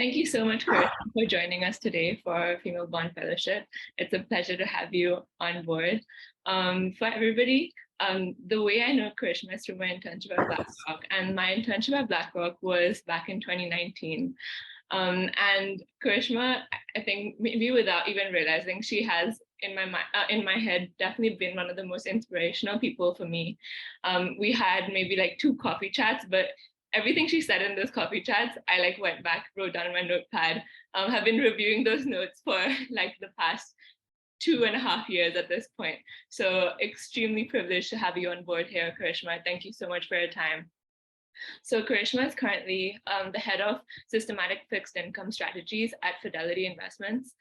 Thank you so much, Karishma, for joining us today for Female Bond Fellowship. It's a pleasure to have you on board. For everybody, the way I know Karishma is through my internship at BlackRock, and my internship at BlackRock was back in 2019. And Karishma, I think maybe without even realizing, she has in my head definitely been one of the most inspirational people for me. We had maybe like 2 coffee chats, but everything she said in those coffee chats, I like went back, wrote down on my notepad, have been reviewing those notes for like the past 2.5 years at this point. So extremely privileged to have you on board here, Karishma. Thank you so much for your time. So Karishma is currently the head of systematic fixed income strategies at Fidelity Investments.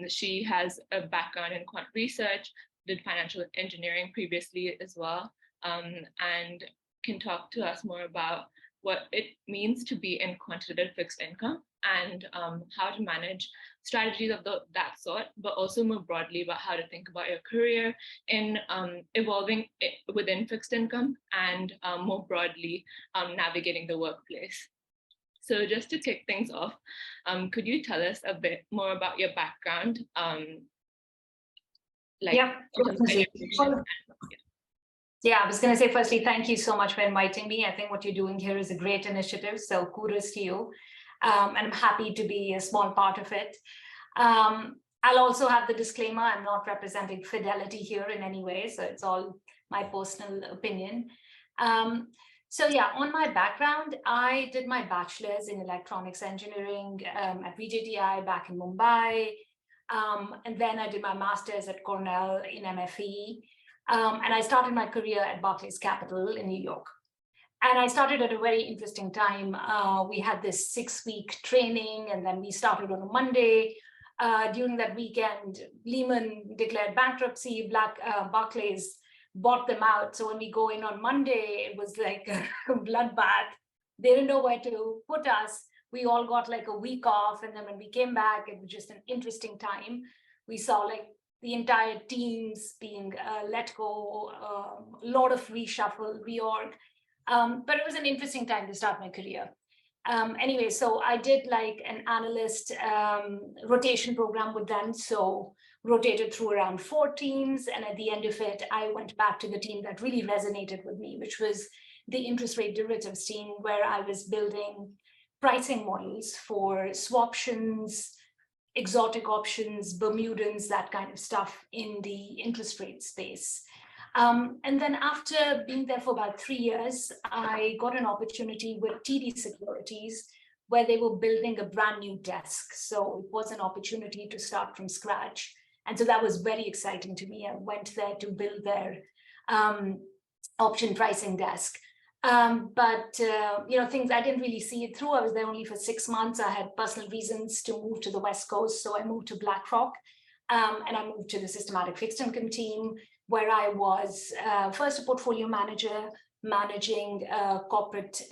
She has a background in quant research, did financial engineering previously as well, and can talk to us more about what it means to be in quantitative fixed income and how to manage strategies of that sort, but also more broadly about how to think about your career in evolving within fixed income and more broadly navigating the workplace. So just to kick things off, could you tell us a bit more about your background? Yeah, I was going to say, firstly, thank you so much for inviting me. I think what you're doing here is a great initiative, so kudos to you. And I'm happy to be a small part of it. I'll also have the disclaimer, I'm not representing Fidelity here in any way, so it's all my personal opinion. So yeah, on my background, I did my bachelor's in electronics engineering at VJTI back in Mumbai. And then I did my master's at Cornell in MFE. And I started my career at Barclays Capital in New York. And I started at a very interesting time. We had this 6-week training, and then we started on a Monday. During that weekend, Lehman declared bankruptcy, Barclays bought them out. So when we go in on Monday, it was like a bloodbath. They didn't know where to put us. We all got like a week off. And then when we came back, it was just an interesting time. We saw like the entire teams being let go, a lot of reshuffle, reorg. But it was an interesting time to start my career. Anyway, so I did like an analyst rotation program with them. So rotated through around 4 teams. And at the end of it, I went back to the team that really resonated with me, which was the interest rate derivatives team, where I was building pricing models for swaptions, exotic options, Bermudans, that kind of stuff in the interest rate space. And then after being there for about 3 years, I got an opportunity with TD Securities, where they were building a brand new desk. So it was an opportunity to start from scratch. And so that was very exciting to me. I went there to build their option pricing desk. But things I didn't really see it through. I was there only for 6 months. I had personal reasons to move to the West Coast. So I moved to BlackRock and I moved to the systematic fixed income team, where I was first a portfolio manager, managing corporate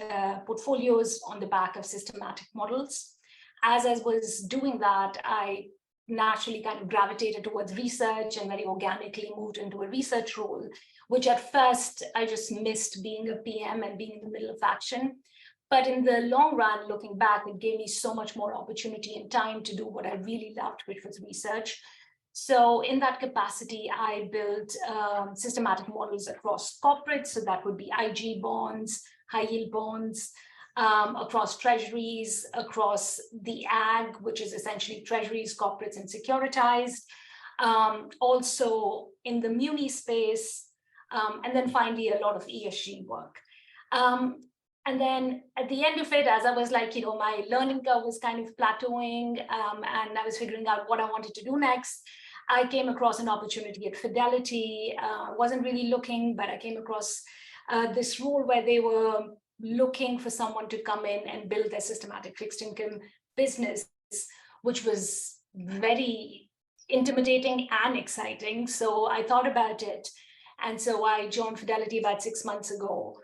portfolios on the back of systematic models. As I was doing that, I naturally kind of gravitated towards research and very organically moved into a research role, which at first I just missed being a PM and being in the middle of action. But in the long run, looking back, it gave me so much more opportunity and time to do what I really loved, which was research. So in that capacity, I built systematic models across corporates. So that would be IG bonds, high yield bonds, across treasuries, across the ag, which is essentially treasuries, corporates, and securitized. Also in the muni space, and then finally a lot of ESG work. And then at the end of it, as I was like, my learning curve was kind of plateauing, and I was figuring out what I wanted to do next. I came across an opportunity at Fidelity. Wasn't really looking, but I came across this role where they were looking for someone to come in and build their systematic fixed income business, which was very intimidating and exciting. So I thought about it. And so I joined Fidelity about 6 months ago.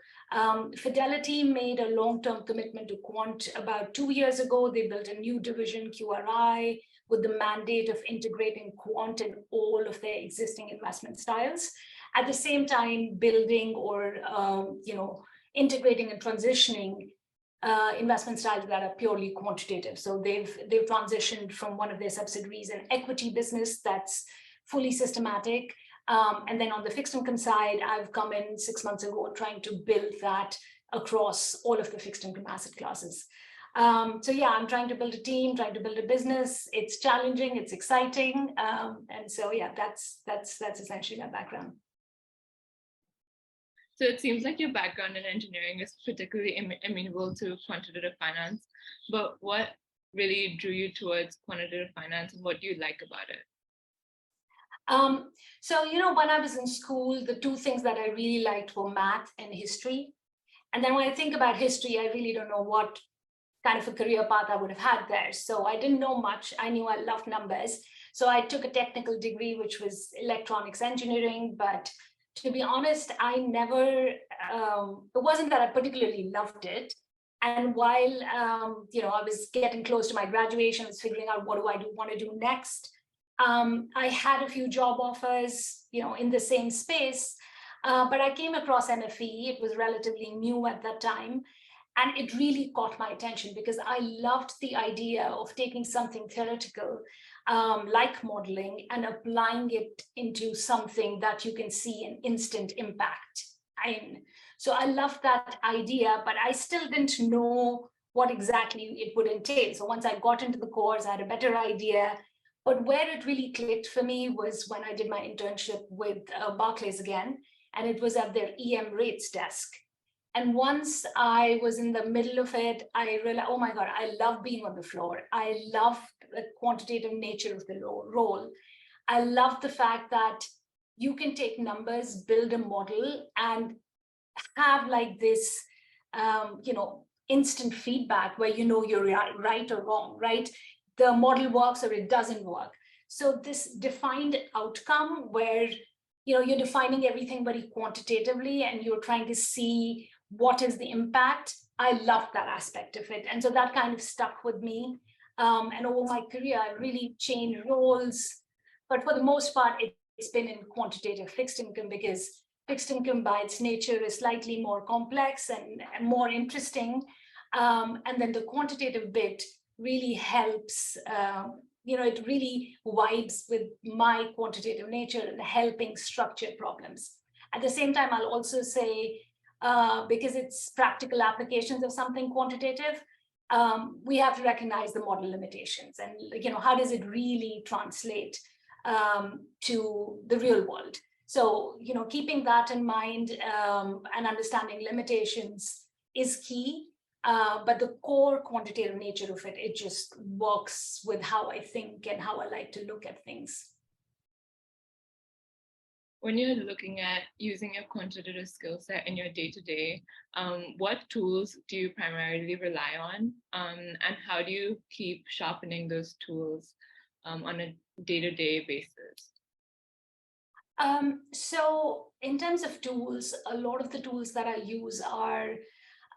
Fidelity made a long-term commitment to quant about 2 years ago. They built a new division, QRI, with the mandate of integrating quant in all of their existing investment styles. At the same time, building or integrating and transitioning investment styles that are purely quantitative. So they've transitioned from one of their subsidiaries, an equity business that's fully systematic. And then on the fixed income side, I've come in 6 months ago trying to build that across all of the fixed income asset classes. So yeah, I'm trying to build a team, trying to build a business. It's challenging, it's exciting. And so yeah, that's essentially my background. So it seems like your background in engineering is particularly amenable to quantitative finance, but what really drew you towards quantitative finance and what do you like about it? So, when I was in school, the two things that I really liked were math and history. And then when I think about history, I really don't know what kind of a career path I would have had there. So I didn't know much. I knew I loved numbers. So I took a technical degree, which was electronics engineering. But to be honest, I never, it wasn't that I particularly loved it. And while, I was getting close to my graduation, I was figuring out what do I want to do next. I had a few job offers, in the same space, but I came across NFE. It was relatively new at that time. And it really caught my attention because I loved the idea of taking something theoretical, like modeling, and applying it into something that you can see an instant impact in. So I loved that idea, but I still didn't know what exactly it would entail. So once I got into the course, I had a better idea. But where it really clicked for me was when I did my internship with Barclays again, and it was at their EM rates desk. And once I was in the middle of it, I realized, oh my God, I love being on the floor. I love the quantitative nature of the role. I love the fact that you can take numbers, build a model, and have like this, instant feedback where you're right or wrong, right? The model works or it doesn't work. So this defined outcome where you're defining everything very quantitatively and you're trying to see what is the impact. I love that aspect of it. And so that kind of stuck with me. And over my career, I really changed roles. But for the most part, it's been in quantitative fixed income because fixed income by its nature is slightly more complex and more interesting. And then the quantitative bit really helps, it really vibes with my quantitative nature and helping structure problems. At the same time, I'll also say, because it's practical applications of something quantitative, we have to recognize the model limitations and, how does it really translate to the real world? So, keeping that in mind and understanding limitations is key. But the core quantitative nature of it, it just works with how I think and how I like to look at things. When you're looking at using your quantitative skill set in your day-to-day, what tools do you primarily rely on? And how do you keep sharpening those tools on a day-to-day basis? So in terms of tools, a lot of the tools that I use are,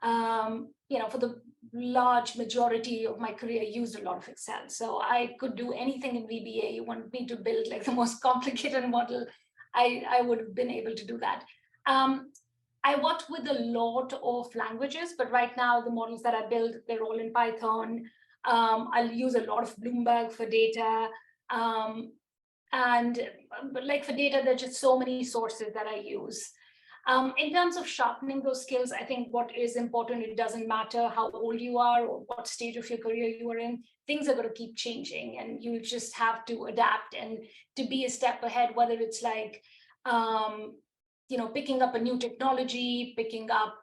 for the large majority of my career, I used a lot of Excel. So I could do anything in VBA. You want me to build like the most complicated model, I would have been able to do that. I worked with a lot of languages, but right now the models that I build, they're all in Python. I'll use a lot of Bloomberg for data. But like for data, there are just so many sources that I use. In terms of sharpening those skills, I think what is important, it doesn't matter how old you are or what stage of your career you are in, things are going to keep changing and you just have to adapt and to be a step ahead, whether it's like, picking up a new technology, picking up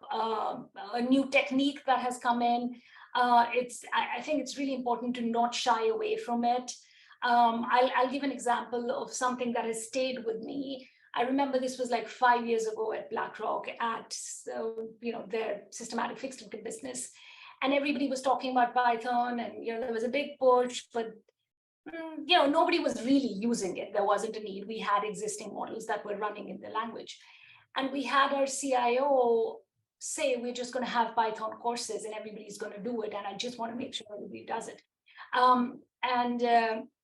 a new technique that has come in. I think it's really important to not shy away from it. I'll give an example of something that has stayed with me. I remember this was like 5 years ago at BlackRock at their systematic fixed income business, and everybody was talking about Python, and there was a big push, but nobody was really using it. There wasn't a need. We had existing models that were running in the language, and we had our CIO say we're just going to have Python courses and everybody's going to do it, and I just want to make sure everybody does it.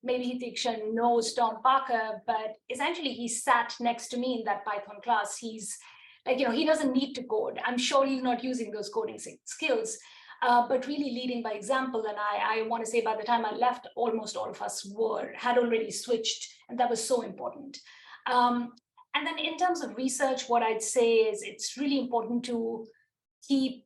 Maybe Diksha knows Tom Parker, but essentially he sat next to me in that Python class. He's like, he doesn't need to code. I'm sure he's not using those coding skills, but really leading by example. And I want to say by the time I left, almost all of us had already switched, and that was so important. And then in terms of research, what I'd say is it's really important to keep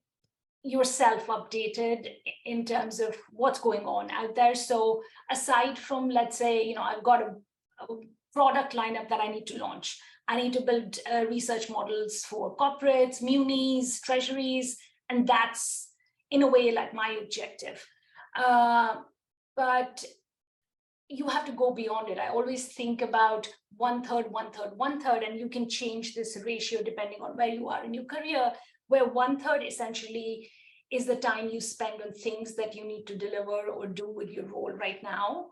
yourself updated in terms of what's going on out there. So aside from, let's say, I've got a product lineup that I need to launch. I need to build research models for corporates, munis, treasuries, and that's in a way like my objective. But you have to go beyond it. I always think about 1/3, 1/3, 1/3, and you can change this ratio depending on where you are in your career, where 1/3 essentially is the time you spend on things that you need to deliver or do with your role right now.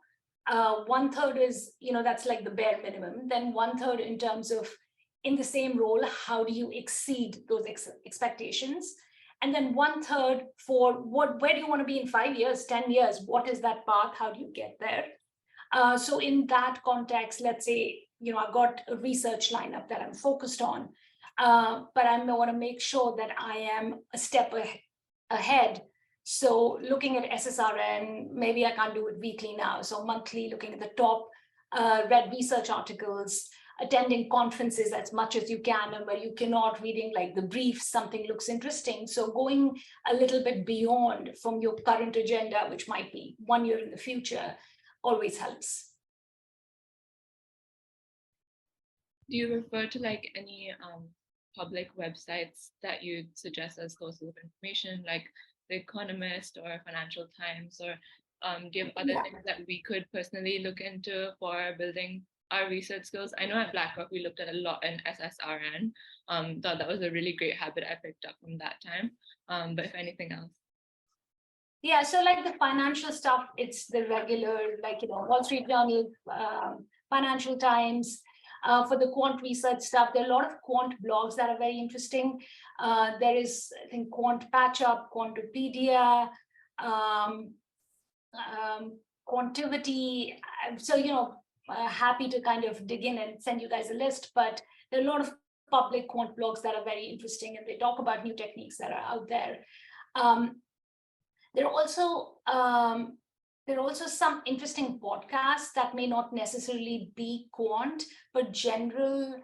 1/3 is, that's like the bare minimum. Then 1/3 in terms of in the same role, how do you exceed those expectations? And then 1/3 for where do you want to be in 5 years, 10 years? What is that path? How do you get there? So in that context, let's say, I've got a research lineup that I'm focused on, but I want to make sure that I am a step ahead. So looking at SSRN, maybe I can't do it weekly now. So monthly, looking at the top read research articles, attending conferences as much as you can, and where you cannot, reading like the briefs, something looks interesting. So going a little bit beyond from your current agenda, which might be 1 year in the future, always helps. Do you refer to like any public websites that you'd suggest as sources of information, like The Economist or Financial Times, or do you have other things that we could personally look into for building our research skills? I know at BlackRock we looked at a lot in SSRN. Thought that was a really great habit I picked up from that time. But if anything else. Yeah, so like the financial stuff, it's the regular, like, Wall Street Journal, Financial Times. For the quant research stuff, there are a lot of quant blogs that are very interesting. There is, I think, Quant Patch Up, Quantopedia, Quantivity. So, happy to kind of dig in and send you guys a list, but there are a lot of public quant blogs that are very interesting, and they talk about new techniques that are out there. There are also some interesting podcasts that may not necessarily be quant, but general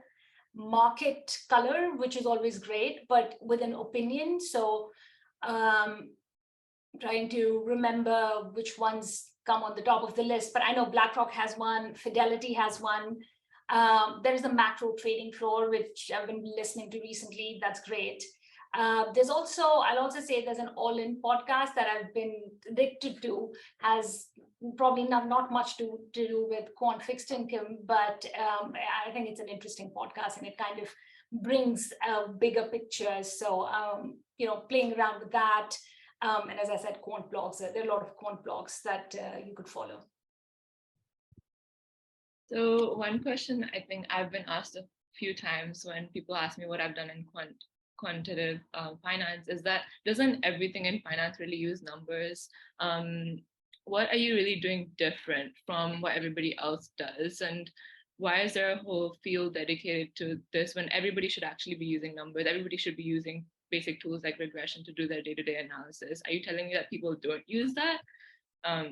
market color, which is always great, but with an opinion. So trying to remember which ones come on the top of the list, but I know BlackRock has one, Fidelity has one. There's the Macro Trading Floor, which I've been listening to recently. That's great. There's also, I'll also say there's an all-in podcast that I've been addicted to, has probably not much to do with quant fixed income, but I think it's an interesting podcast, and it kind of brings a bigger picture. So, playing around with that. And as I said, quant blogs, there are a lot of quant blogs that you could follow. So one question I think I've been asked a few times when people ask me what I've done in quantitative finance is that doesn't everything in finance really use numbers? What are you really doing different from what everybody else does? And why is there a whole field dedicated to this when everybody should actually be using numbers? Everybody should be using basic tools like regression to do their day-to-day analysis. Are you telling me that people don't use that? Yeah.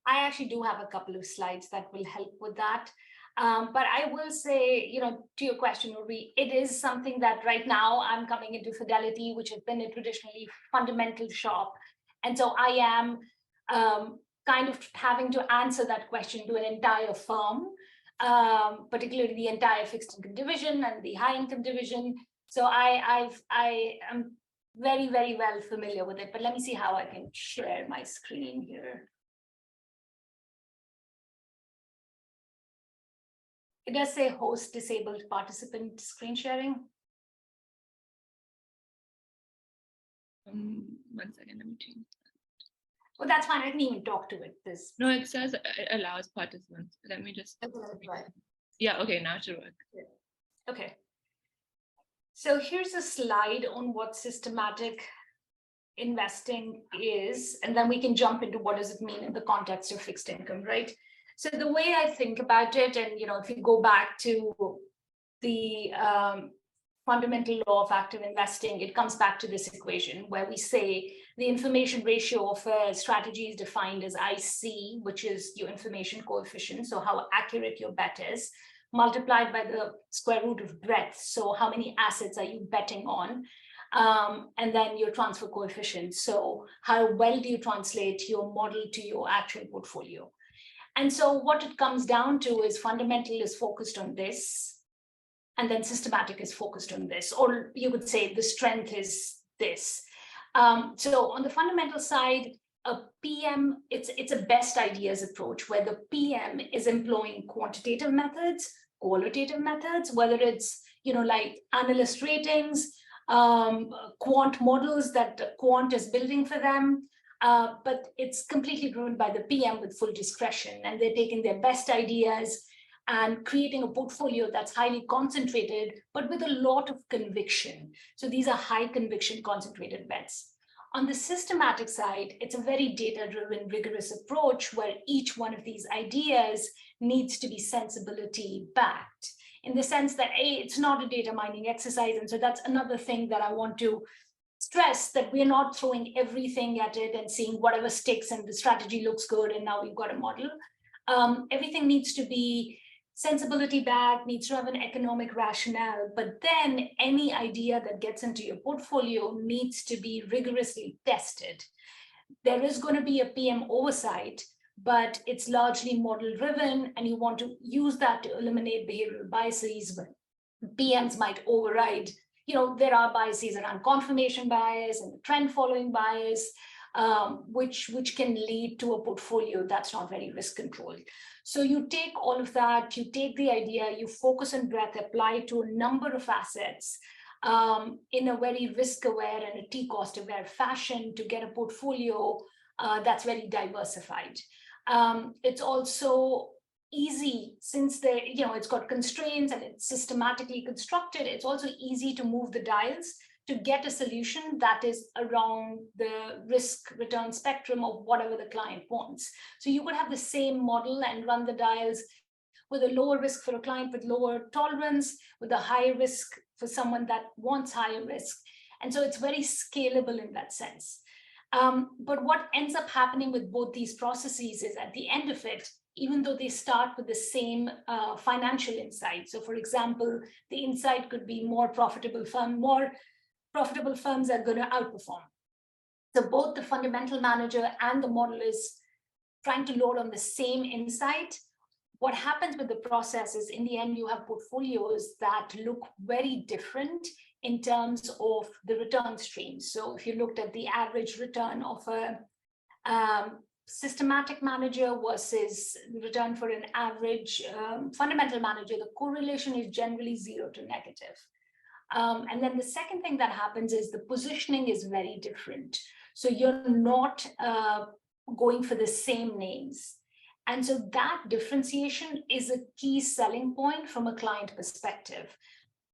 I actually do have a couple of slides that will help with that. But I will say, to your question, Uri, it is something that right now I'm coming into Fidelity, which has been a traditionally fundamental shop. And so I am kind of having to answer that question to an entire firm, particularly the entire fixed income division and the high income division. So I am very, very well familiar with it. But let me see how I can share my screen here. It does say host disabled participant screen sharing. 1 second, let me change. Well, that's fine. I can even talk to it. No, it says it allows participants. Let me just. Yeah, okay, now it should work. Okay. So here's a slide on what systematic investing is, and then we can jump into what does it mean in the context of fixed income, right? So the way I think about it, and if you go back to the fundamental law of active investing, it comes back to this equation where we say the information ratio of a strategy is defined as IC, which is your information coefficient, so how accurate your bet is, multiplied by the square root of breadth, so how many assets are you betting on, and then your transfer coefficient, so how well do you translate your model to your actual portfolio. And so what it comes down to is fundamental is focused on this, and then systematic is focused on this, or you would say the strength is this. So on the fundamental side, a PM, it's a best ideas approach where the PM is employing quantitative methods, qualitative methods, whether it's, like analyst ratings, quant models that quant is building for them, but it's completely driven by the PM with full discretion, and they're taking their best ideas and creating a portfolio that's highly concentrated, but with a lot of conviction. So these are high conviction concentrated bets. On the systematic side, it's a very data-driven, rigorous approach where each one of these ideas needs to be sensibility backed, in the sense that it's not a data mining exercise. And so that's another thing that I want to stress, that we're not throwing everything at it and seeing whatever sticks and the strategy looks good and now we've got a model. Everything needs to be sensibility backed, needs to have an economic rationale, but then any idea that gets into your portfolio needs to be rigorously tested. There is going to be a PM oversight, but it's largely model driven, and you want to use that to eliminate behavioral biases, but PMs might override. There are biases around confirmation bias and trend following bias, which can lead to a portfolio that's not very risk controlled. So you take all of that, you take the idea, you focus on breadth, apply it to a number of assets in a very risk aware and a T-cost aware fashion to get a portfolio that's very diversified. It's also easy, since it's got constraints and it's systematically constructed, it's also easy to move the dials to get a solution that is around the risk return spectrum of whatever the client wants. So you could have the same model and run the dials with a lower risk for a client with lower tolerance, with a higher risk for someone that wants higher risk. And so it's very scalable in that sense. But what ends up happening with both these processes is at the end of it, even though they start with the same financial insight. So for example, the insight could be more profitable firms are going to outperform. So both the fundamental manager and the model is trying to load on the same insight. What happens with the process is, in the end, you have portfolios that look very different in terms of the return streams. So if you looked at the average return of a systematic manager versus the return for an average fundamental manager, the correlation is generally 0 to negative. And then the second thing that happens is the positioning is very different. So you're not going for the same names. And so that differentiation is a key selling point from a client perspective.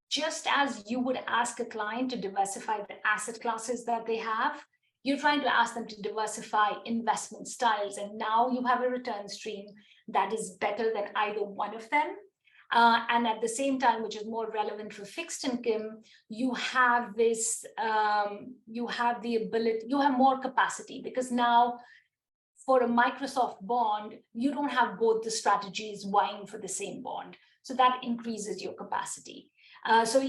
Just as you would ask a client to diversify the asset classes that they have, you're trying to ask them to diversify investment styles. And now you have a return stream that is better than either one of them. And at the same time, which is more relevant for fixed income, you have this, you have the ability, you have more capacity, because now for a Microsoft bond, you don't have both the strategies vying for the same bond. So that increases your capacity. So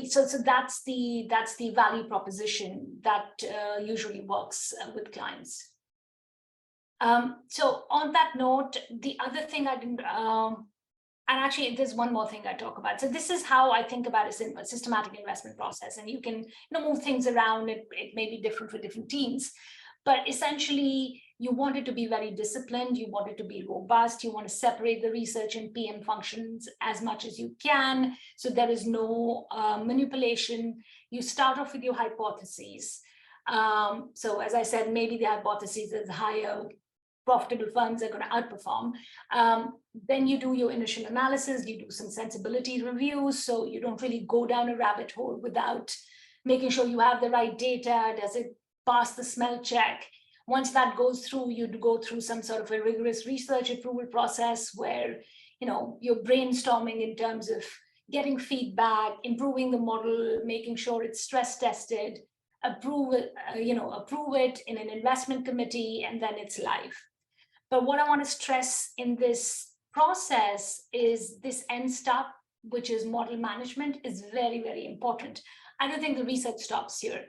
that's the value proposition that usually works with clients. So on that note, the other thing I didn't, and actually, there's one more thing I talk about. So this is how I think about a systematic investment process. And you can move things around. It may be different for different teams. But essentially, you want it to be very disciplined. You want it to be robust. You want to separate the research and PM functions as much as you can. So there is no manipulation. You start off with your hypotheses. So as I said, maybe the hypothesis is higher profitable firms are going to outperform. Then you do your initial analysis, you do some sensibility reviews, so you don't really go down a rabbit hole without making sure you have the right data. Does it pass the smell check? Once that goes through, you'd go through some sort of a rigorous research approval process where you're brainstorming in terms of getting feedback, improving the model, making sure it's stress tested, approve it in an investment committee, and then it's live. But what I want to stress in this process is this end step, which is model management, is very, very important. I don't think the research stops here.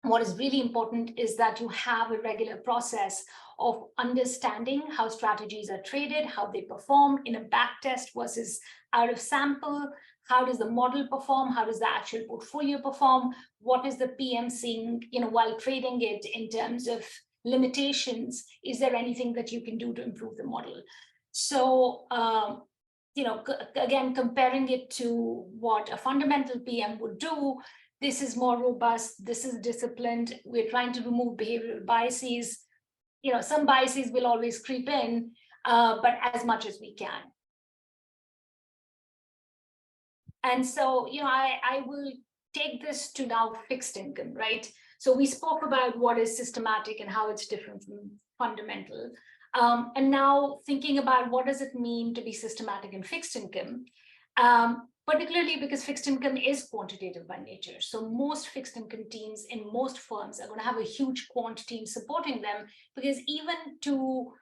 What is really important is that you have a regular process of understanding how strategies are traded, how they perform in a backtest versus out of sample. How does the model perform? How does the actual portfolio perform? What is the PM seeing, while trading it in terms of limitations? Is there anything that you can do to improve the model? So, again, comparing it to what a fundamental PM would do, this is more robust, this is disciplined, we're trying to remove behavioral biases. Some biases will always creep in, but as much as we can. And so, I will take this to now fixed income, right? So we spoke about what is systematic and how it's different from fundamental. And now thinking about what does it mean to be systematic in fixed income, particularly because fixed income is quantitative by nature. So most fixed income teams in most firms are going to have a huge quant team supporting them, because even to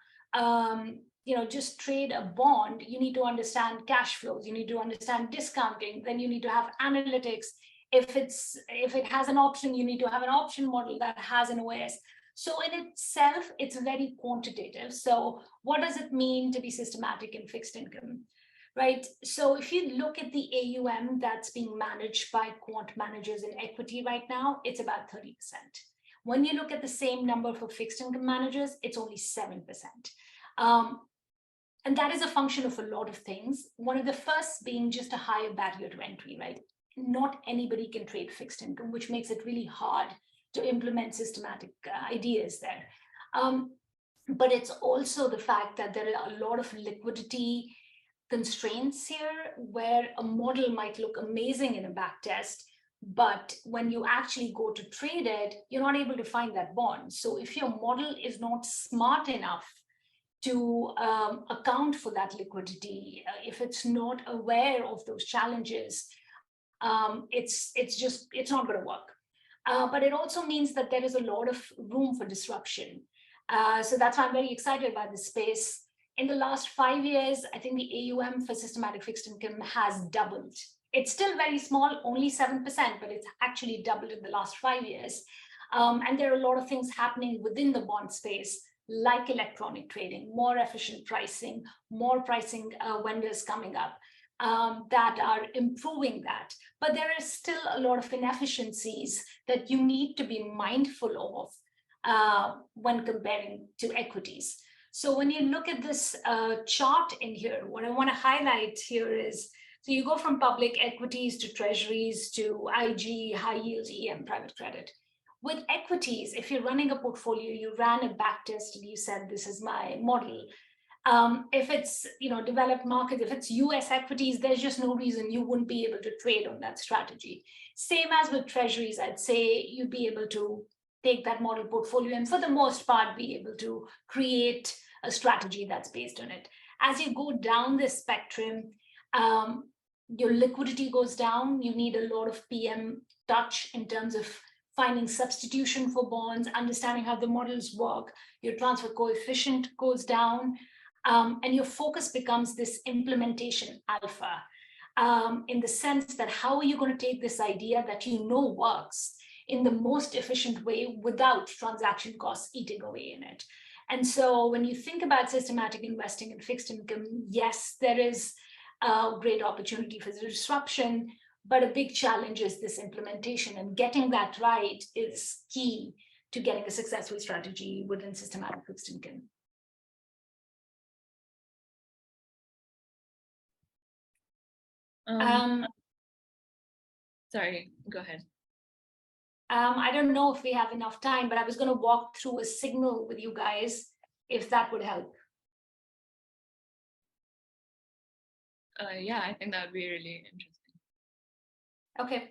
just trade a bond, you need to understand cash flows, you need to understand discounting, then you need to have analytics. If it has an option, you need to have an option model that has an OS. So in itself, it's very quantitative. So what does it mean to be systematic in fixed income? Right. So if you look at the AUM that's being managed by quant managers in equity right now, it's about 30%. When you look at the same number for fixed income managers, it's only 7%. And that is a function of a lot of things. One of the first being just a higher barrier to entry, right? Not anybody can trade fixed income, which makes it really hard to implement systematic ideas there. But it's also the fact that there are a lot of liquidity constraints here, where a model might look amazing in a backtest, but when you actually go to trade it, you're not able to find that bond. So if your model is not smart enough to account for that liquidity, if it's not aware of those challenges, it's not going to work. But it also means that there is a lot of room for disruption. So that's why I'm very excited about this space. In the last 5 years, I think the AUM for systematic fixed income has doubled. It's still very small, only 7%, but it's actually doubled in the last 5 years. And there are a lot of things happening within the bond space, like electronic trading, more efficient pricing, more pricing vendors coming up that are improving that. But there is still a lot of inefficiencies that you need to be mindful of when comparing to equities. So when you look at this chart in here, what I want to highlight here is, so you go from public equities to treasuries to IG, high yield, EM, private credit. With equities, if you're running a portfolio, you ran a backtest and you said, this is my model. If it's developed markets, if it's US equities, there's just no reason you wouldn't be able to trade on that strategy. Same as with treasuries, I'd say you'd be able to take that model portfolio and for the most part be able to create a strategy that's based on it. As you go down this spectrum, your liquidity goes down. You need a lot of PM touch in terms of finding substitution for bonds, understanding how the models work. Your transfer coefficient goes down, and your focus becomes this implementation alpha, in the sense that how are you going to take this idea that works in the most efficient way without transaction costs eating away in it. And so when you think about systematic investing in fixed income, yes, there is a great opportunity for disruption, but a big challenge is this implementation, and getting that right is key to getting a successful strategy within systematic fixed income. Sorry, go ahead. I don't know if we have enough time, but I was going to walk through a signal with you guys, if that would help. Yeah, I think that would be really interesting. Okay.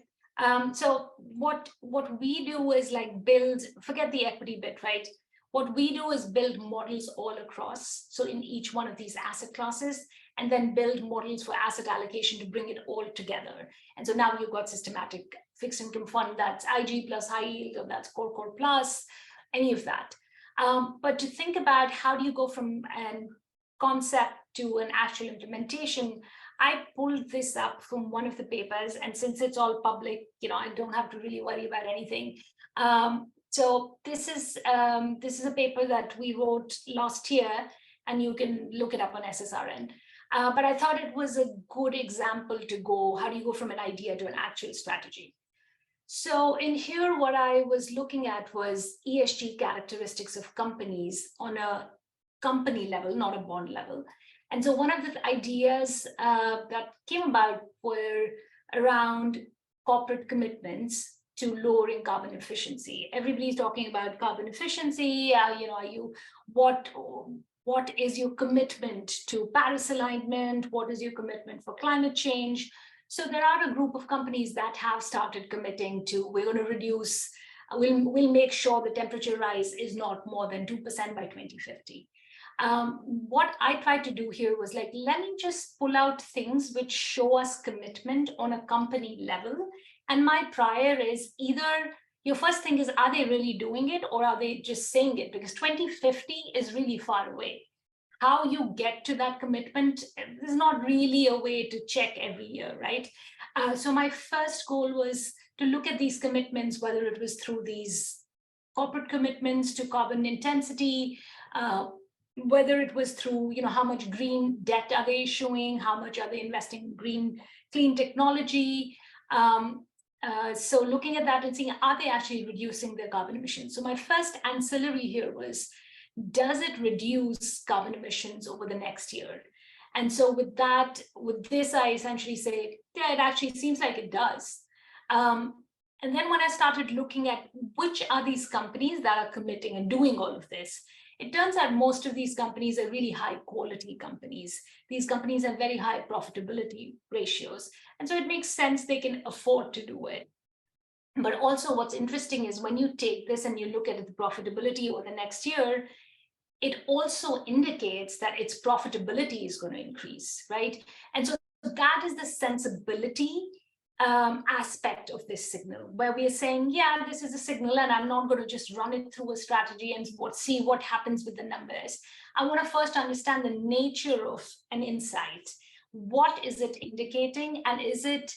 So what we do is like build, forget the equity bit, right? What we do is build models all across. So in each one of these asset classes, and then build models for asset allocation to bring it all together. And so now you've got systematic fixed income fund that's IG plus high yield, or that's core plus, any of that. But to think about how do you go from a concept to an actual implementation, I pulled this up from one of the papers, and since it's all public, I don't have to really worry about anything. So this is a paper that we wrote last year, and you can look it up on SSRN. But I thought it was a good example to go, how do you go from an idea to an actual strategy? So in here, what I was looking at was ESG characteristics of companies on a company level, not a bond level. And so one of the ideas that came about were around corporate commitments to lowering carbon efficiency. Everybody's talking about carbon efficiency. What is your commitment to Paris alignment? What is your commitment for climate change? So there are a group of companies that have started committing to, we're going to reduce, we'll make sure the temperature rise is not more than 2% by 2050. What I tried to do here was let me just pull out things which show us commitment on a company level. And my prior is either, your first thing is, are they really doing it, or are they just saying it? Because 2050 is really far away. How you get to that commitment is not really a way to check every year, right? So my first goal was to look at these commitments, whether it was through these corporate commitments to carbon intensity, whether it was through, how much green debt are they issuing, how much are they investing in clean technology. So looking at that and seeing, are they actually reducing their carbon emissions? So my first ancillary here was, does it reduce carbon emissions over the next year? And so with this, I essentially say, yeah, it actually seems like it does. And then when I started looking at which are these companies that are committing and doing all of this, it turns out most of these companies are really high quality companies. These companies have very high profitability ratios. And so it makes sense they can afford to do it. But also what's interesting is when you take this and you look at the profitability over the next year, it also indicates that its profitability is going to increase, right? And so that is the sensibility aspect of this signal, where we are saying, yeah, this is a signal, and I'm not going to just run it through a strategy and see what happens with the numbers. I want to first understand the nature of an insight. What is it indicating, and is it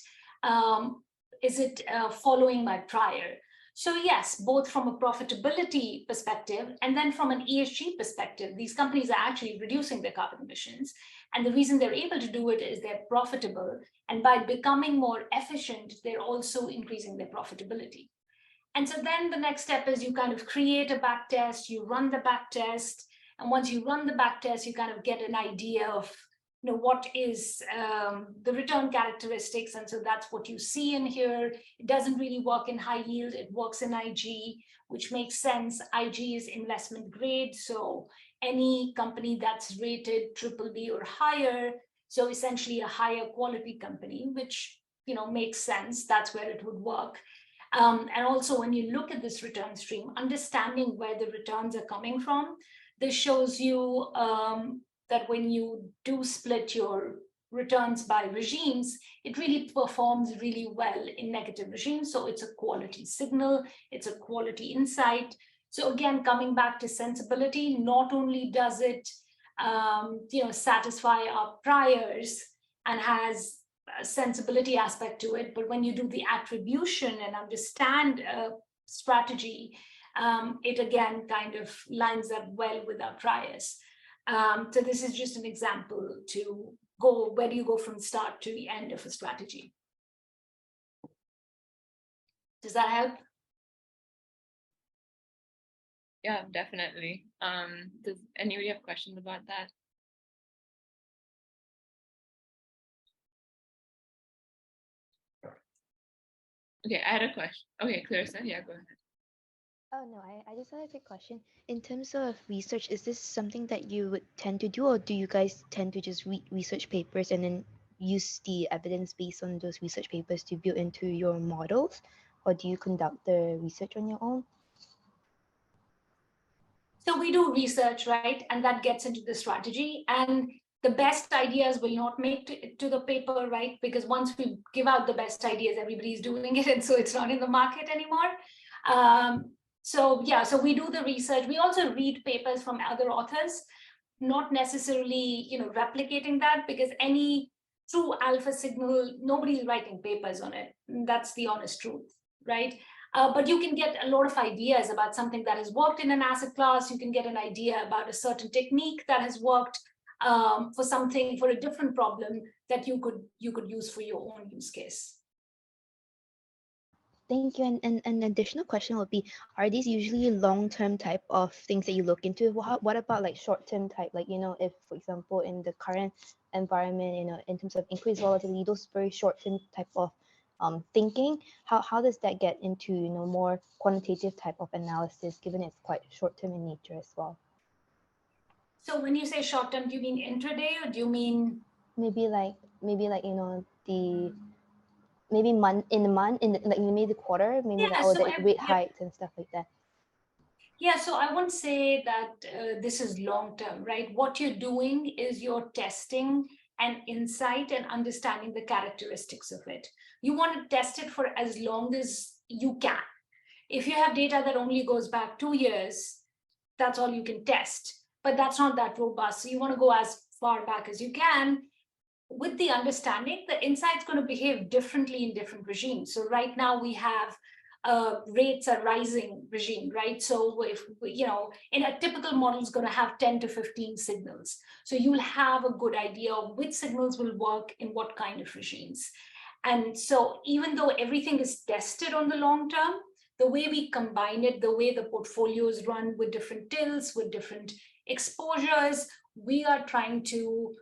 following my prior? So yes, both from a profitability perspective and then from an ESG perspective, these companies are actually reducing their carbon emissions. And the reason they're able to do it is they're profitable. And by becoming more efficient, they're also increasing their profitability. And so then the next step is you kind of create a backtest, you run the backtest. And once you run the backtest, you kind of get an idea of what is the return characteristics. And so that's what you see in here. It doesn't really work in high yield. It works in IG, which makes sense. IG is investment grade. So any company that's rated BBB or higher, so essentially a higher quality company, which makes sense. That's where it would work. And also when you look at this return stream, understanding where the returns are coming from, this shows you that when you do split your returns by regimes, it really performs really well in negative regimes. So it's a quality signal, it's a quality insight. So again, coming back to sensibility, not only does it satisfy our priors and has a sensibility aspect to it, but when you do the attribution and understand strategy, it again kind of lines up well with our priors. So this is just an example to go, where do you go from start to the end of a strategy? Does that help? Yeah, definitely. Does anybody have questions about that? Okay, I had a question. Okay, Clarissa, yeah, go ahead. Oh, no, I just had a quick question. In terms of research, is this something that you would tend to do, or do you guys tend to just research papers and then use the evidence based on those research papers to build into your models, or do you conduct the research on your own? So we do research, right? And that gets into the strategy. And The best ideas will not make it to the paper, right? Because once we give out the best ideas, everybody's doing it, and so it's not in the market anymore. So we do the research. We also read papers from other authors, not necessarily, replicating that, because any true alpha signal, nobody's writing papers on it. That's the honest truth, right? But you can get a lot of ideas about something that has worked in an asset class. You can get an idea about a certain technique that has worked for a different problem that you could use for your own use case. Thank you. And an additional question would be, are these usually long-term type of things that you look into? What about like short-term type? Like, if, for example, in the current environment, in terms of increased volatility, those very short-term type of thinking, how does that get into, more quantitative type of analysis, given it's quite short-term in nature as well? So when you say short-term, do you mean intraday, or do you mean? Maybe like, maybe month, maybe the quarter, maybe the rate hikes and stuff like that. Yeah, so I wouldn't say that this is long-term, right? What you're doing is you're testing an insight and understanding the characteristics of it. You want to test it for as long as you can. If you have data that only goes back 2 years, that's all you can test, but that's not that robust. So you want to go as far back as you can, with the understanding the insight's going to behave differently in different regimes. So right now we have rates are rising regime, right? So if, in a typical model is going to have 10 to 15 signals. So you'll have a good idea of which signals will work in what kind of regimes. And so even though everything is tested on the long term, the way we combine it, the way the portfolios run with different tilts, with different exposures, we are trying to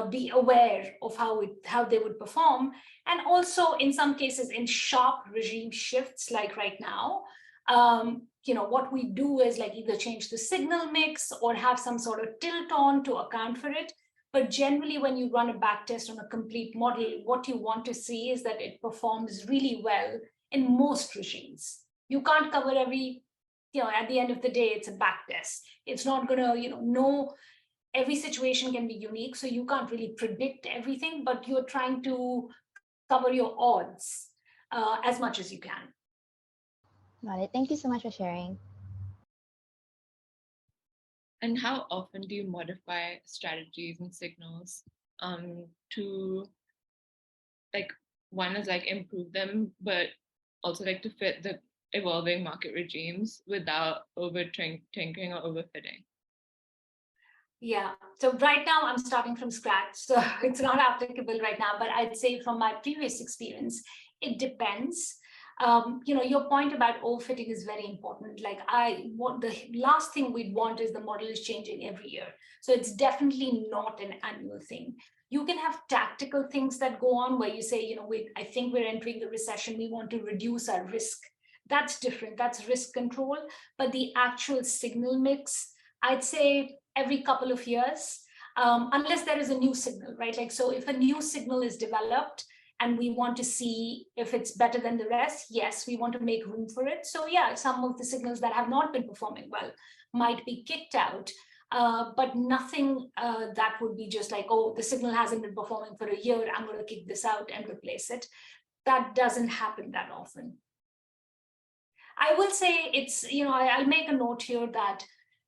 be aware of how they would perform. And also in some cases in sharp regime shifts, like right now, what we do is like either change the signal mix or have some sort of tilt on to account for it. But generally, when you run a backtest on a complete model, what you want to see is that it performs really well in most regimes. You can't cover every, at the end of the day, it's a backtest. It's not going to, every situation can be unique, so you can't really predict everything, but you're trying to cover your odds as much as you can. Got it. Thank you so much for sharing. And how often do you modify strategies and signals to, like, one is like improve them, but also like to fit the evolving market regimes without over tinkering or overfitting? Yeah, so right now I'm starting from scratch, so it's not applicable right now, but I'd say from my previous experience, it depends. Your point about overfitting is very important. Like the last thing we'd want is the model is changing every year. So it's definitely not an annual thing. You can have tactical things that go on where you say, I think we're entering a recession, we want to reduce our risk. That's different, that's risk control. But the actual signal mix, I'd say every couple of years, unless there is a new signal, right? Like, so if a new signal is developed and we want to see if it's better than the rest, yes, we want to make room for it. So yeah, some of the signals that have not been performing well might be kicked out, but nothing that would be just like, oh, the signal hasn't been performing for a year, I'm going to kick this out and replace it. That doesn't happen that often. I will say it's, I'll make a note here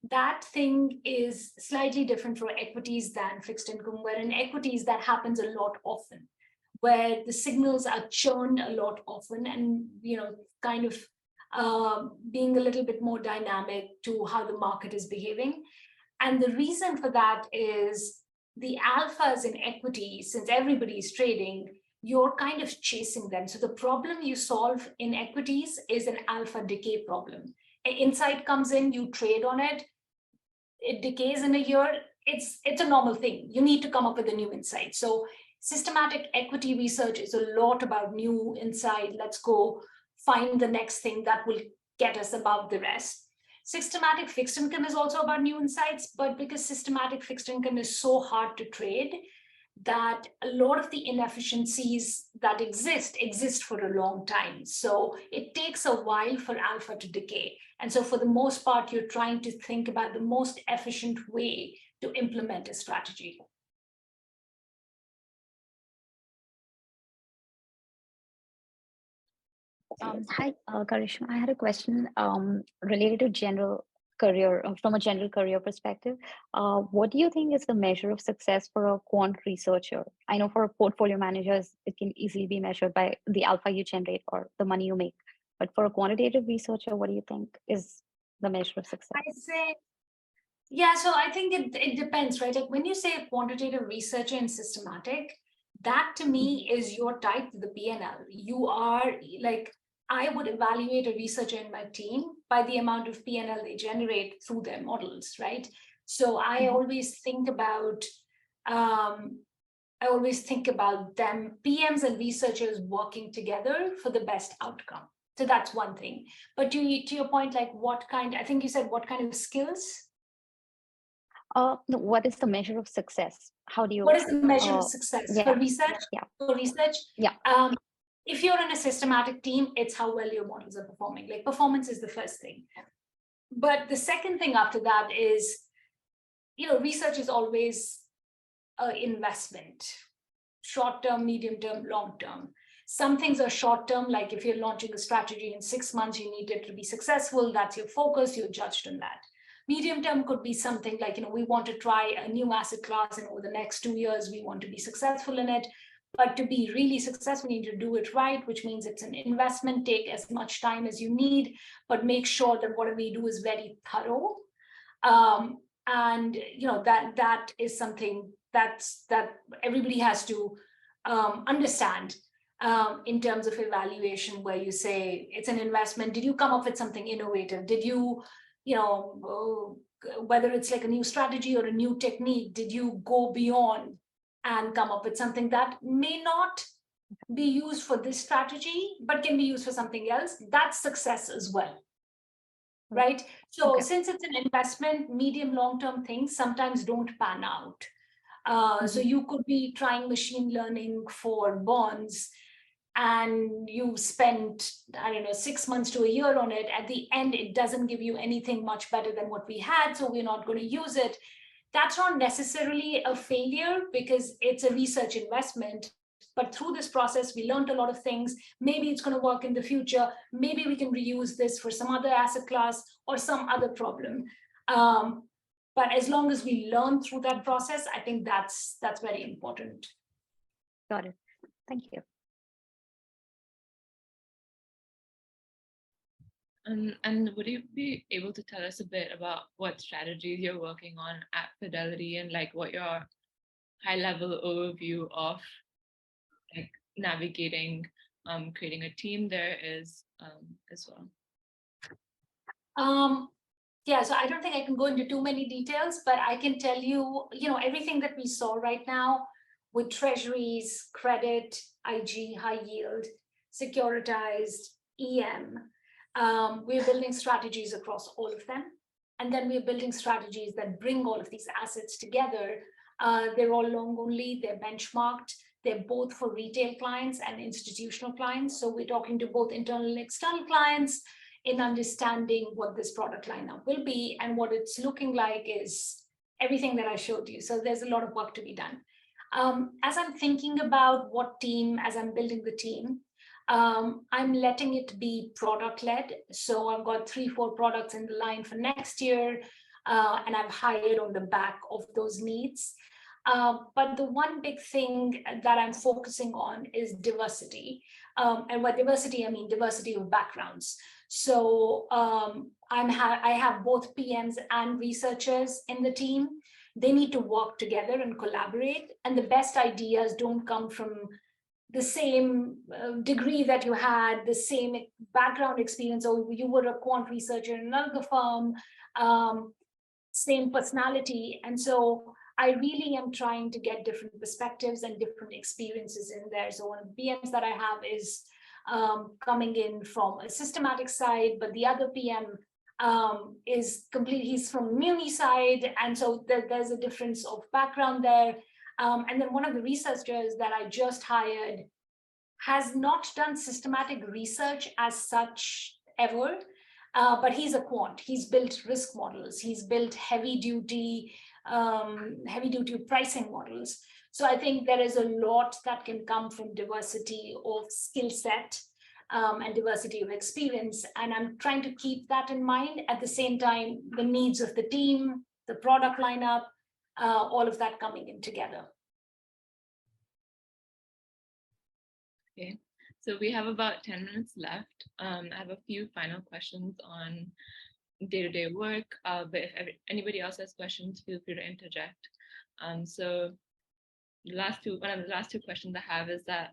that thing is slightly different for equities than fixed income, where in equities that happens a lot often, where the signals are churned a lot often and, kind of being a little bit more dynamic to how the market is behaving. And the reason for that is the alphas in equities, since everybody is trading, you're kind of chasing them. So the problem you solve in equities is an alpha decay problem. An insight comes in, you trade on it, it decays in a year, it's a normal thing. You need to come up with a new insight. So systematic equity research is a lot about new insight. Let's go find the next thing that will get us above the rest. Systematic fixed income is also about new insights, but because systematic fixed income is so hard to trade, that a lot of the inefficiencies that exist for a long time. So it takes a while for alpha to decay. And so for the most part, you're trying to think about the most efficient way to implement a strategy. Hi, Karishma. I had a question related to general career, from a general career perspective. What do you think is the measure of success for a quant researcher? I know for portfolio managers, it can easily be measured by the alpha you generate or the money you make. But for a quantitative researcher, what do you think is the measure of success? I say, yeah, so I think it depends, right? Like when you say quantitative researcher and systematic, that to me is your type to the PNL. You are like, I would evaluate a researcher in my team by the amount of PNL they generate through their models, right? So I always think about them, PMs and researchers working together for the best outcome. So that's one thing. But to your point, like I think you said what kind of skills? No, what is the measure of success? How do you? What is the measure of success for research? Yeah. For research, yeah. If you're in a systematic team, it's how well your models are performing. Like performance is the first thing. But the second thing after that is, research is always an investment, short term, medium term, long term. Some things are short term, like if you're launching a strategy in 6 months, you need it to be successful. That's your focus. You're judged on that. Medium term could be something like, we want to try a new asset class, and over the next 2 years, we want to be successful in it. But to be really successful, you need to do it right, which means it's an investment. Take as much time as you need, but make sure that whatever you do is very thorough. And that is something that everybody has to understand in terms of evaluation, where you say it's an investment. Did you come up with something innovative? Did you, whether it's like a new strategy or a new technique, did you go beyond and come up with something that may not be used for this strategy, but can be used for something else? That's success as well. Right? So since it's an investment, medium, long-term things sometimes don't pan out. So you could be trying machine learning for bonds, and you spent, 6 months to a year on it. At the end, it doesn't give you anything much better than what we had, so we're not going to use it. That's not necessarily a failure, because it's a research investment. But through this process, we learned a lot of things. Maybe it's going to work in the future. Maybe we can reuse this for some other asset class or some other problem. But as long as we learn through that process, I think that's very important. Got it. Thank you. And would you be able to tell us a bit about what strategies you're working on at Fidelity, and like what your high-level overview of like navigating, creating a team there is as well? Yeah, so I don't think I can go into too many details, but I can tell you, everything that we saw right now with treasuries, credit, IG, high yield, securitized, EM, we're building strategies across all of them. And then we're building strategies that bring all of these assets together. They're all long only, they're benchmarked. They're both for retail clients and institutional clients. So we're talking to both internal and external clients in understanding what this product lineup will be, and what it's looking like is everything that I showed you. So there's a lot of work to be done. As I'm thinking about what team, as I'm building the team, I'm letting it be product-led. So I've got 3-4 products in the line for next year, and I've hired on the back of those needs. But the one big thing that I'm focusing on is diversity. And by diversity, I mean diversity of backgrounds. So I have both PMs and researchers in the team. They need to work together and collaborate. And the best ideas don't come from the same degree that you had, the same background experience, or you were a quant researcher in another firm, same personality. And so I really am trying to get different perspectives and different experiences in there. So one of the PMs that I have is coming in from a systematic side, but the other PM is completely, he's from Muni side. And so there's a difference of background there. And then one of the researchers that I just hired has not done systematic research as such ever, but he's a quant. He's built risk models. He's built heavy duty pricing models. So I think there is a lot that can come from diversity of skill set. and diversity of experience. And I'm trying to keep that in mind. At the same time, the needs of the team, the product lineup, all of that coming in together. Okay, so we have about 10 minutes left. I have a few final questions on day-to-day work, but if anybody else has questions, feel free to interject. So one of the last two questions I have is that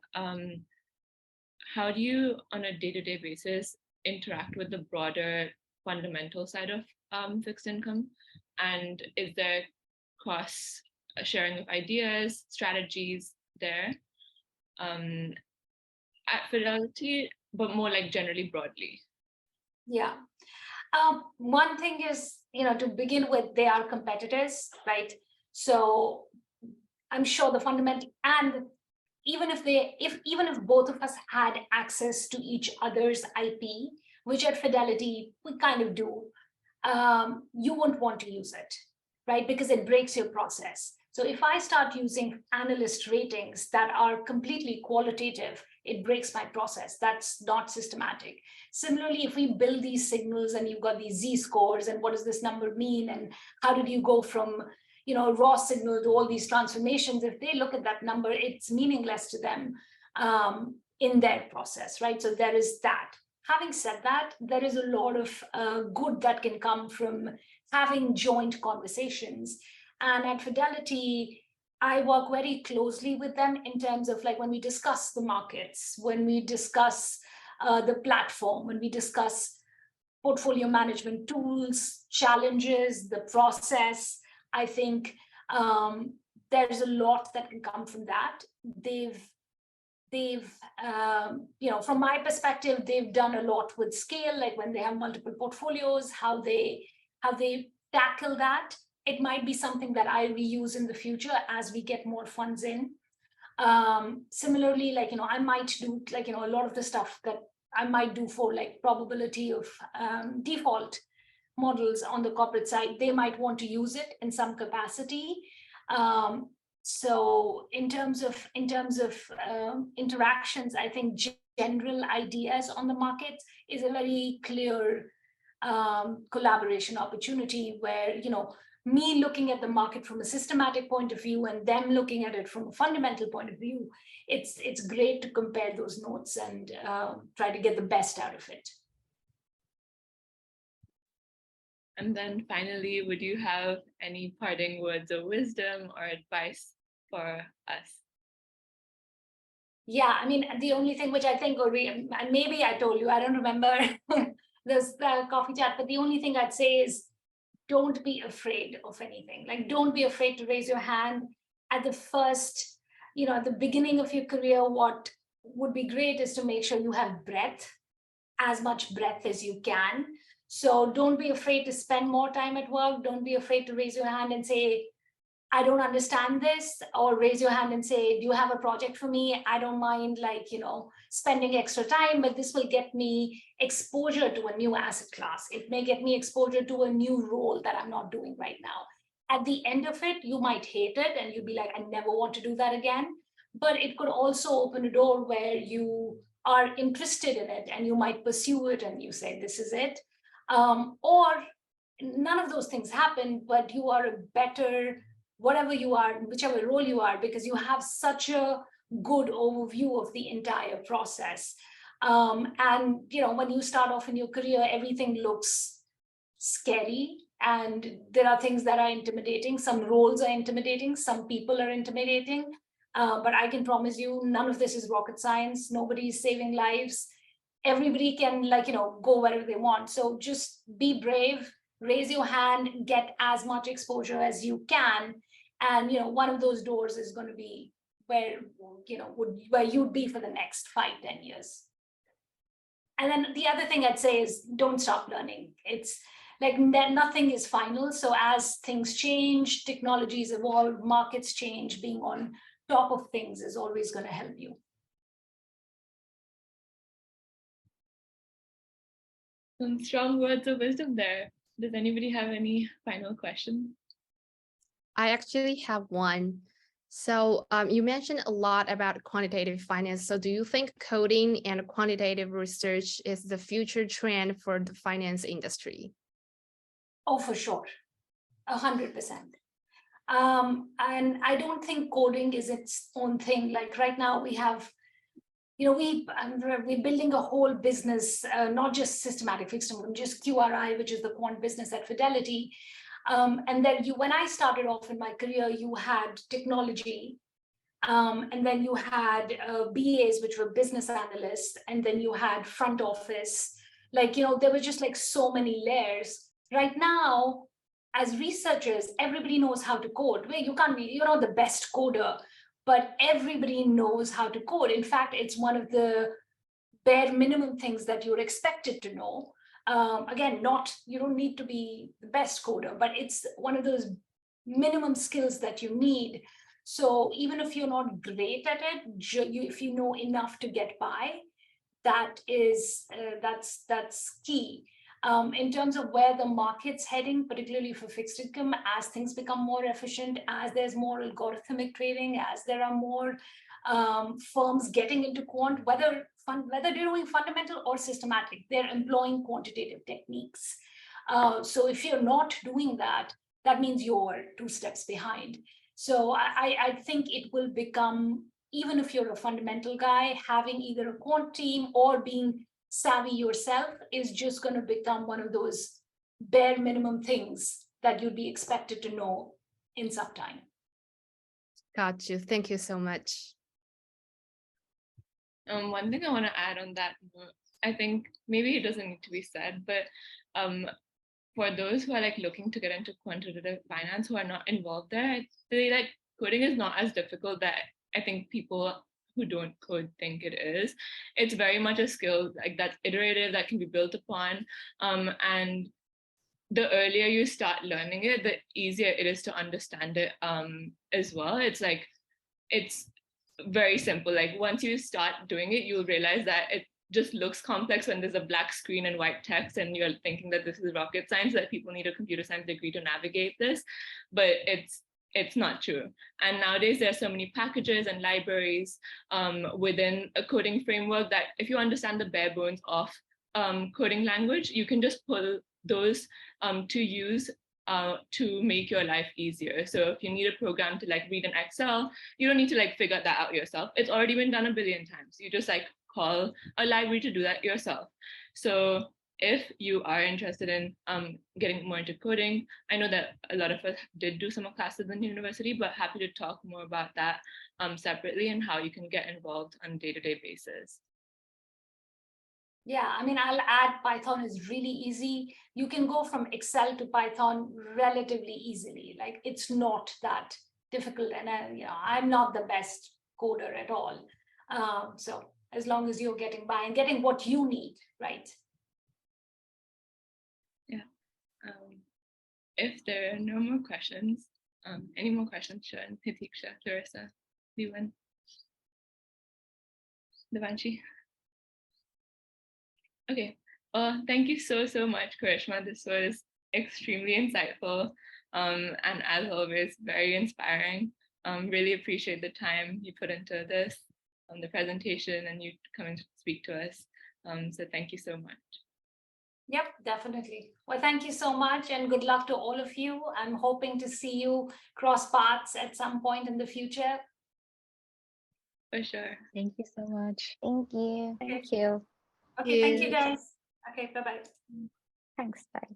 how do you, on a day-to-day basis, interact with the broader fundamental side of fixed income? And is there cross sharing of ideas, strategies there at Fidelity, but more like generally broadly? Yeah. One thing is, to begin with, they are competitors, right? So I'm sure the fundamental, and even if both of us had access to each other's IP, which at Fidelity we kind of do, you won't want to use it, right? Because it breaks your process. So if I start using analyst ratings that are completely qualitative, it breaks my process. That's not systematic. Similarly, if we build these signals and you've got these Z-scores and what does this number mean and how did you go from raw signal to all these transformations, if they look at that number, it's meaningless to them in their process, right? So there is that. Having said that, there is a lot of good that can come from having joint conversations. And at Fidelity, I work very closely with them in terms of like when we discuss the markets, when we discuss the platform, when we discuss portfolio management tools, challenges, the process. I think there's a lot that can come from that. They've from my perspective, they've done a lot with scale, like when they have multiple portfolios, how they tackle that. It might be something that I reuse in the future as we get more funds in. Similarly, I might do a lot of the stuff that I might do for like probability of default models on the corporate side. They might want to use it in some capacity. So in terms of interactions, I think general ideas on the market is a very clear collaboration opportunity where, me looking at the market from a systematic point of view and them looking at it from a fundamental point of view, it's great to compare those notes and try to get the best out of it. And then finally, would you have any parting words of wisdom or advice for us? Yeah, I mean, the only thing which I think, maybe I told you, I don't remember this coffee chat, but the only thing I'd say is don't be afraid of anything. Like, don't be afraid to raise your hand at the first, at the beginning of your career. What would be great is to make sure you have breadth, as much breadth as you can. So don't be afraid to spend more time at work. Don't be afraid to raise your hand and say, I don't understand this, or raise your hand and say, do you have a project for me? I don't mind spending extra time, but this will get me exposure to a new asset class. It may get me exposure to a new role that I'm not doing right now. At the end of it, you might hate it and you'll be like, I never want to do that again. But it could also open a door where you are interested in it and you might pursue it and you say, this is it. Or none of those things happen, but you are a better whatever you are, whichever role you are, because you have such a good overview of the entire process. And when you start off in your career, everything looks scary and there are things that are intimidating. Some roles are intimidating, some people are intimidating, but I can promise you none of this is rocket science. Nobody is saving lives. Everybody can go wherever they want. So just be brave, raise your hand, get as much exposure as you can. And one of those doors is going to be where you'd be for the next 5-10 years. And then the other thing I'd say is don't stop learning. It's like nothing is final. So as things change, technologies evolve, markets change, being on top of things is always going to help you. Some strong words of wisdom there. Does anybody have any final questions? I actually have one. So you mentioned a lot about quantitative finance. So do you think coding and quantitative research is the future trend for the finance industry? Oh, for sure, 100%. And I don't think coding is its own thing. Like right now we have, we're building a whole business, not just systematic fixed income, just QRI, which is the quant business at Fidelity. And then when I started off in my career, you had technology, and then you had BAs, which were business analysts, and then you had front office. There were just like so many layers. Right now, as researchers, everybody knows how to code. Well, you're not the best coder, but everybody knows how to code. In fact, it's one of the bare minimum things that you're expected to know. Again, you don't need to be the best coder, but it's one of those minimum skills that you need. So even if you're not great at it, if you know enough to get by, that's key. In terms of where the market's heading, particularly for fixed income, as things become more efficient, as there's more algorithmic trading, as there are more firms getting into quant, whether they're doing fundamental or systematic, they're employing quantitative techniques. So if you're not doing that, that means you're 2 steps behind. So I think it will become, even if you're a fundamental guy, having either a quant team or being savvy yourself is just going to become one of those bare minimum things that you'd be expected to know in some time. Got you. Thank you so much. One thing I want to add on that, I think maybe it doesn't need to be said, but for those who are like looking to get into quantitative finance who are not involved there, I'd say like coding is not as difficult that I think people who don't code think it is. It's very much a skill like that's iterative, that can be built upon, and the earlier you start learning it, the easier it is to understand it as well. It's very simple. Like once you start doing it, you'll realize that it just looks complex when there's a black screen and white text and you're thinking that this is rocket science, that people need a computer science degree to navigate this, but it's not true. And nowadays there are so many packages and libraries within a coding framework that if you understand the bare bones of coding language, you can just pull those to use to make your life easier. So if you need a program to like read an Excel, you don't need to like figure that out yourself. It's already been done a billion times. You just like call a library to do that yourself. So if you are interested in getting more into coding, I know that a lot of us did do some classes in university, but happy to talk more about that separately and how you can get involved on a day-to-day basis. Yeah, I mean, I'll add Python is really easy. You can go from Excel to Python relatively easily. Like it's not that difficult. And I'm not the best coder at all. So as long as you're getting by and getting what you need, right? Yeah. If there are no more questions, any more questions, Sharon, Hitiksha, Larissa, Liwen, Devanshi? Okay. Thank you so much, Karishma. This was extremely insightful and as always, very inspiring. Really appreciate the time you put into this, the presentation, and you coming to speak to us. So thank you so much. Yep, definitely. Well, thank you so much and good luck to all of you. I'm hoping to see you cross paths at some point in the future. For sure. Thank you so much. Thank you. Thank you. Okay, thank you guys. Okay, bye-bye. Thanks, bye.